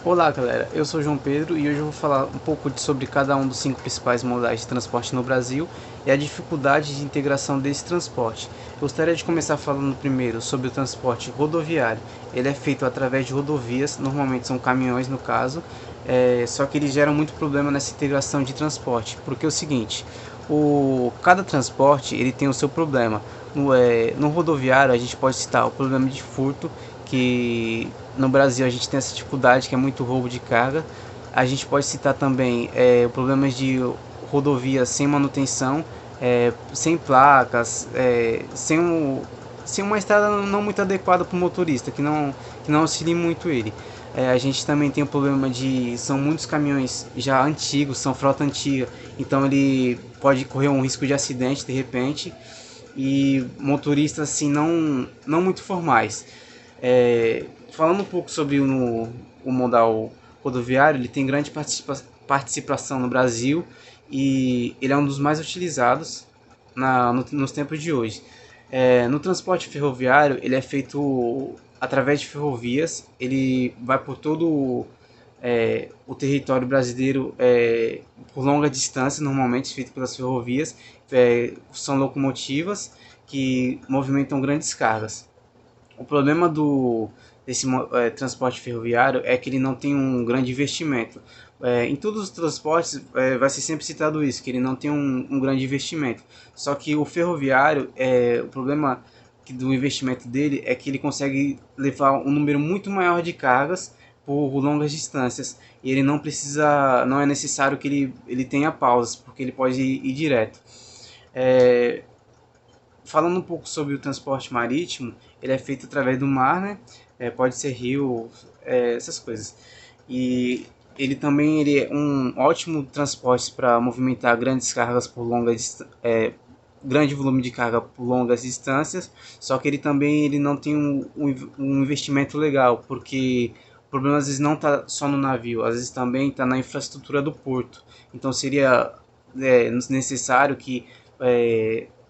Olá galera, eu sou João Pedro e hoje eu vou falar um pouco sobre cada um dos 5 principais modais de transporte no Brasil e a dificuldade de integração desse transporte. Gostaria de começar falando primeiro sobre o transporte rodoviário. Ele é feito através de rodovias, normalmente são caminhões no caso, só que eles geram muito problema nessa integração de transporte, porque é o seguinte, cada transporte ele tem o seu problema. No rodoviário a gente pode citar o problema de furto, que no Brasil a gente tem essa dificuldade que é muito roubo de carga. A gente pode citar também problemas de rodovias sem manutenção, sem placas, sem uma estrada não muito adequada para o motorista, que não auxilia muito ele. A gente também tem o problema são muitos caminhões já antigos, são frota antiga, então ele pode correr um risco de acidente de repente, e motoristas assim não muito formais. Falando um pouco sobre o modal rodoviário, ele tem grande participação no Brasil e ele é um dos mais utilizados nos tempos de hoje. No transporte ferroviário, ele é feito através de ferrovias, ele vai por todo o território brasileiro por longa distância, normalmente feito pelas ferrovias. São locomotivas que movimentam grandes cargas. O problema desse transporte ferroviário é que ele não tem um grande investimento. Em todos os transportes vai ser sempre citado isso, que ele não tem um grande investimento. Só que o ferroviário, o problema do investimento dele é que ele consegue levar um número muito maior de cargas por longas distâncias, e ele não é necessário que ele tenha pausas, porque ele pode ir direto. É, Falando um pouco sobre o transporte marítimo, ele é feito através do mar, né? Pode ser rio, essas coisas. E ele é um ótimo transporte para movimentar grandes cargas por grande volume de carga por longas distâncias. Só que ele não tem um investimento legal, porque o problema às vezes não está só no navio, às vezes também está na infraestrutura do porto. Então seria necessário que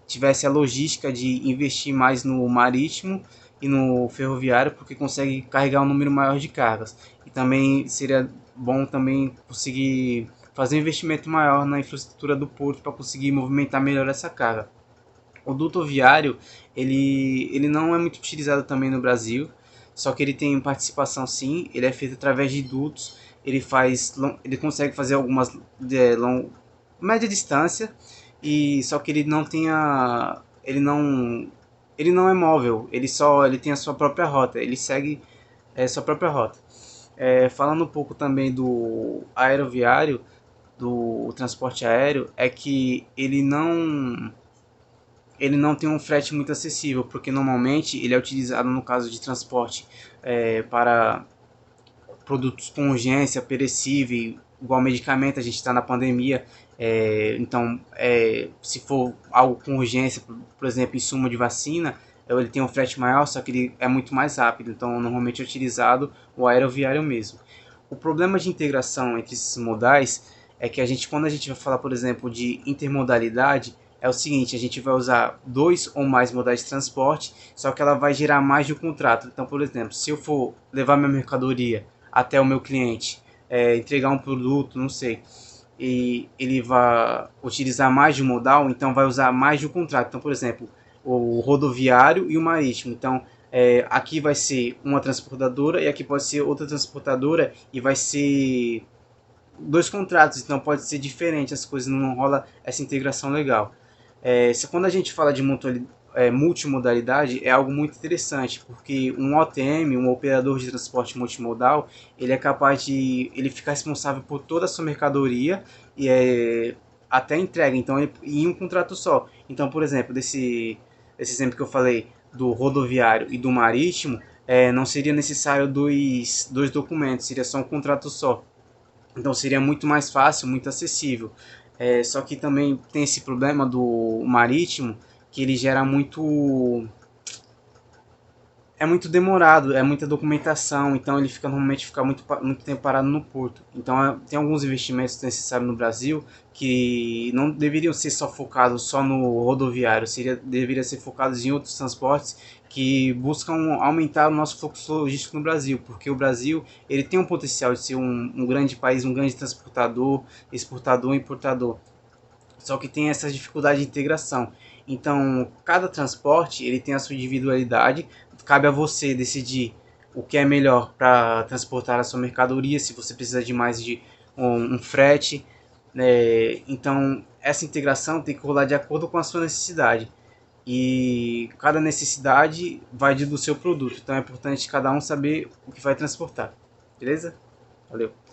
tivesse a logística de investir mais no marítimo e no ferroviário, porque consegue carregar um número maior de cargas. E também seria bom também conseguir fazer um investimento maior na infraestrutura do porto para conseguir movimentar melhor essa carga. O duto viário, ele não é muito utilizado também no Brasil, só que ele tem participação sim, ele é feito através de dutos, ele consegue fazer algumas média distância, e só que ele não é móvel, ele tem a sua própria rota, ele segue sua própria rota. Falando um pouco também do aeroviário, do transporte aéreo, é que ele não tem um frete muito acessível, porque normalmente ele é utilizado no caso de transporte para produtos com urgência, perecível, igual medicamento, a gente está na pandemia, então se for algo com urgência, por exemplo, insumo de vacina, ele tem um frete maior, só que ele é muito mais rápido, então normalmente é utilizado o aeroviário mesmo. O problema de integração entre esses modais é que quando a gente vai falar, por exemplo, de intermodalidade, é o seguinte, a gente vai usar dois ou mais modais de transporte, só que ela vai gerar mais de um contrato. Então, por exemplo, se eu for levar minha mercadoria até o meu cliente, entregar um produto, não sei, e ele vai utilizar mais de um modal, então vai usar mais de um contrato. Então, por exemplo, o rodoviário e o marítimo. Então, aqui vai ser uma transportadora e aqui pode ser outra transportadora e vai ser dois contratos, então pode ser diferente, as coisas não rola essa integração legal. Quando a gente fala de multimodalidade, é algo muito interessante, porque um OTM, um operador de transporte multimodal, ele é capaz de ele ficar responsável por toda a sua mercadoria e até a entrega, então em um contrato só. Então, por exemplo, esse exemplo que eu falei do rodoviário e do marítimo, não seria necessário dois documentos, seria só um contrato só. Então seria muito mais fácil, muito acessível. Só que também tem esse problema do marítimo, que ele gera muito demorado, é muita documentação, então normalmente fica muito tempo parado no porto. Então tem alguns investimentos necessários no Brasil que não deveriam ser só focados só no rodoviário, deveria ser focados em outros transportes que buscam aumentar o nosso fluxo logístico no Brasil, porque o Brasil ele tem um potencial de ser um grande país, um grande transportador, exportador e importador. Só que tem essa dificuldade de integração. Então, cada transporte ele tem a sua individualidade. Cabe a você decidir o que é melhor para transportar a sua mercadoria, se você precisa de mais de um frete. Então, essa integração tem que rolar de acordo com a sua necessidade. E cada necessidade vai do seu produto. Então, é importante cada um saber o que vai transportar. Beleza? Valeu!